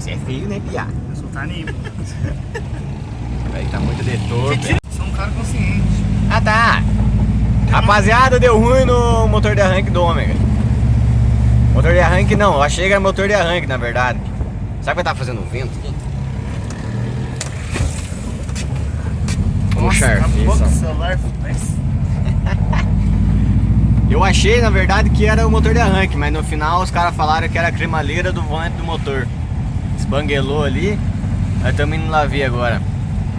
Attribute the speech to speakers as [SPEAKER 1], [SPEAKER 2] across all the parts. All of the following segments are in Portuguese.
[SPEAKER 1] Você é feio, né, piá?
[SPEAKER 2] Eu sou carnívoro.
[SPEAKER 1] Aí tá muito detor.
[SPEAKER 2] Sou um cara consciente.
[SPEAKER 1] Ah, tá. Rapaziada, deu ruim no motor de arranque do Ômega. Motor de arranque não, eu achei que era motor de arranque, na verdade. Sabe que tá fazendo vento? Vamos charfir
[SPEAKER 2] Nossa,
[SPEAKER 1] só.
[SPEAKER 2] do celular, mas...
[SPEAKER 1] Eu achei, na verdade, que era o motor de arranque, mas no final os caras falaram que era a cremalheira do volante do motor. Esbanguelou ali, nós estamos indo lá ver agora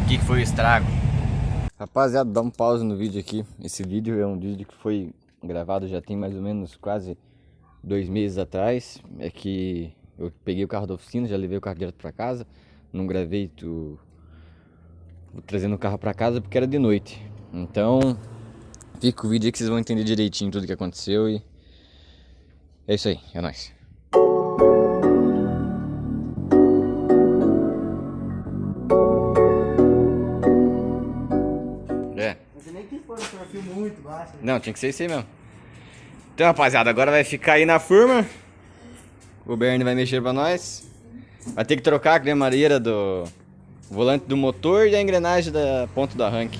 [SPEAKER 1] o que foi o estrago. Rapaziada, dá um pause no vídeo aqui. Esse vídeo é um vídeo que foi gravado já tem mais ou menos quase 2 meses atrás. É que eu peguei o carro da oficina, já levei o carro direto pra casa. Não gravei trazendo o carro pra casa porque era de noite. Então, fica o vídeo aí que vocês vão entender direitinho tudo que aconteceu e... é isso aí, é nóis. É.
[SPEAKER 2] Você nem quis pôr o perfil muito baixo. Né?
[SPEAKER 1] Não, tinha que ser isso aí mesmo. Então, rapaziada, agora vai ficar aí na firma. O Bernie vai mexer pra nós. Vai ter que trocar a cremalheira do volante do motor e a engrenagem da ponta do arranque.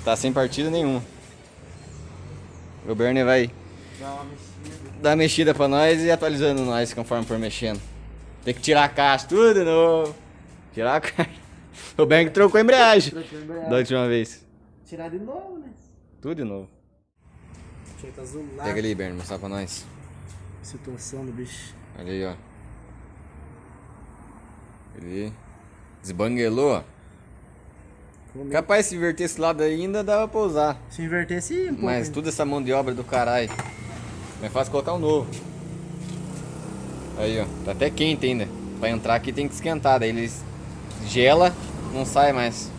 [SPEAKER 1] Tá sem partida nenhuma. O Bernie vai dar uma mexida pra nós e atualizando nós conforme for mexendo. Tem que tirar a caixa, tudo de novo. Tirar a caixa. O Bernie trocou a embreagem da última vez.
[SPEAKER 2] Tirar de novo, né?
[SPEAKER 1] Tudo de novo.
[SPEAKER 2] Tinta azul lá.
[SPEAKER 1] Pega ali, Bernie, mostrar pra nós.
[SPEAKER 2] Situação do bicho.
[SPEAKER 1] Olha aí, ó. Ele desbanguelou, ó. Capaz, se inverter esse lado aí, ainda dava pra usar.
[SPEAKER 2] Se invertesse um pouco.
[SPEAKER 1] Mas
[SPEAKER 2] hein?
[SPEAKER 1] toda essa mão de obra do caralho. É fácil colocar um novo. Aí, ó. Tá até quente ainda. Pra entrar aqui tem que esquentar. Daí ele gela, não sai mais.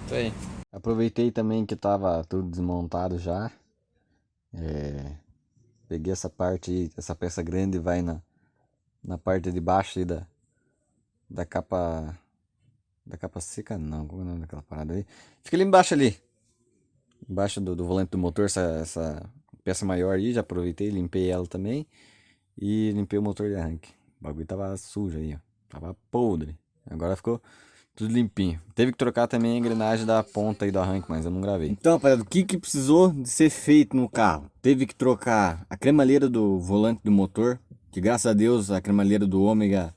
[SPEAKER 1] Isso aí. Aproveitei também que tava tudo desmontado já. Peguei essa parte aí, essa peça grande vai na parte de baixo aí da capa seca, não, como é o nome daquela parada aí? Fica ali embaixo ali, embaixo do volante do motor, essa peça maior aí, já aproveitei, limpei ela também e limpei o motor de arranque. O bagulho tava sujo aí, ó, tava podre, agora ficou tudo limpinho. Teve que trocar também a engrenagem da ponta aí do arranque, mas eu não gravei. Então, rapaziada, o que precisou de ser feito no carro? Teve que trocar a cremalheira do volante do motor, que graças a Deus a cremalheira do Ômega,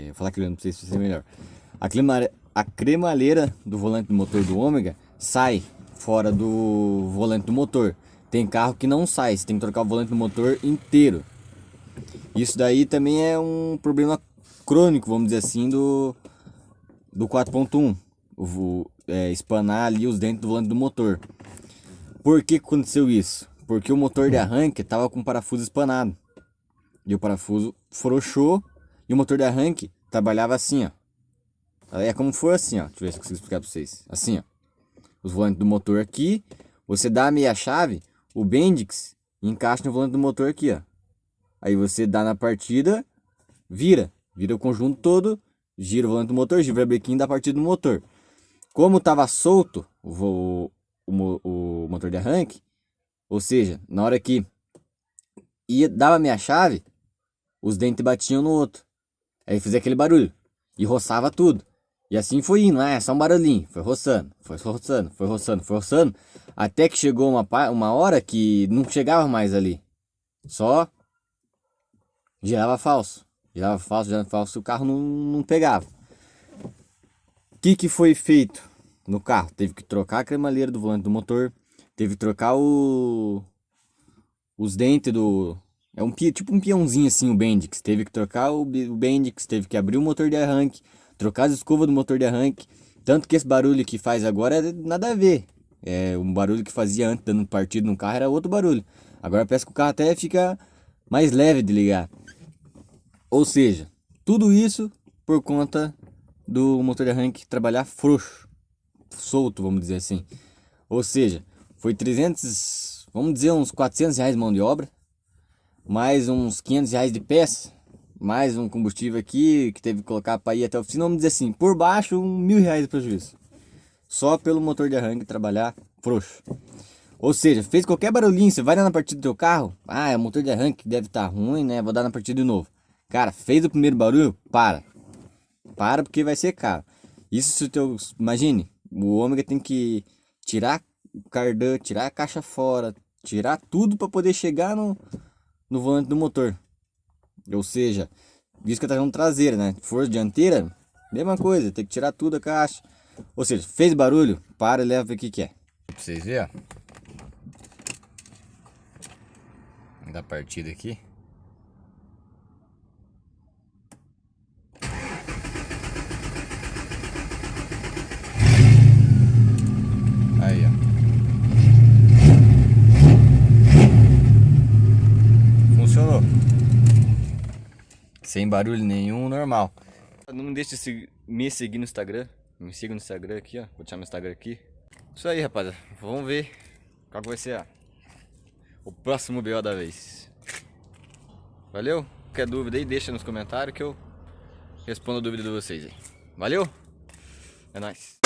[SPEAKER 1] vou falar que eu não sei se vai ser melhor. A cremalheira do volante do motor do Ômega sai fora do volante do motor. Tem carro que não sai, você tem que trocar o volante do motor inteiro. Isso daí também é um problema crônico, vamos dizer assim, do 4.1, espanar ali os dentes do volante do motor. Por que aconteceu isso? Porque o motor de arranque estava com o parafuso espanado. E o parafuso frouxou e o motor de arranque trabalhava assim, ó. É como for assim, ó. Deixa eu ver se eu consigo explicar para vocês. Assim, ó. Os volantes do motor aqui, você dá a meia chave, o Bendix encaixa no volante do motor aqui, ó. Aí você dá na partida, vira o conjunto todo, gira o volante do motor, gira o brequim da partida do motor. Como estava solto o motor de arranque, ou seja, na hora que dava a minha chave, os dentes batiam no outro. Aí fazia aquele barulho e roçava tudo. E assim foi indo, só um barulhinho, foi roçando, até que chegou uma hora que não chegava mais ali. Só girava falso, o carro não pegava. O que foi feito no carro? Teve que trocar a cremalheira do volante do motor, teve que trocar os dentes do... tipo um peãozinho assim, o Bendix. Teve que trocar o Bendix, teve que abrir o motor de arranque, trocar as escovas do motor de arranque. Tanto que esse barulho que faz agora é nada a ver. Um barulho que fazia antes, dando partido no carro, era outro barulho. Agora parece que o carro até fica mais leve de ligar. Ou seja, tudo isso por conta do motor de arranque trabalhar frouxo, solto, vamos dizer assim. Ou seja, foi 300, vamos dizer uns 400 reais de mão de obra, mais uns 500 reais de peça, mais um combustível aqui que teve que colocar para ir até a oficina, vamos dizer assim, por baixo R$1.000 de prejuízo. Só pelo motor de arranque trabalhar frouxo. Ou seja, fez qualquer barulhinho, você vai dar na partida do teu carro, o motor de arranque deve estar ruim, né? Vou dar na partida de novo. Cara, fez o primeiro barulho? Para. Para porque vai ser caro. Isso se o teu... Imagine, o ômega tem que tirar o cardan, tirar a caixa fora, tirar tudo para poder chegar no volante do motor. Ou seja, isso que eu tava falando traseira, né? Força dianteira, mesma coisa, tem que tirar tudo a caixa. Ou seja, fez barulho? Para e leva pra que é. Pra vocês verem, ó. Da partida aqui. Aí, ó. Funcionou. Sem barulho nenhum, normal. Não deixe de me seguir no Instagram. Me siga no Instagram aqui, ó. Vou deixar meu Instagram aqui. Isso aí, rapaziada. Vamos ver qual que vai ser o próximo BO da vez. Valeu? Qualquer dúvida aí, deixa nos comentários que eu respondo a dúvida de vocês aí. Valeu? É nóis.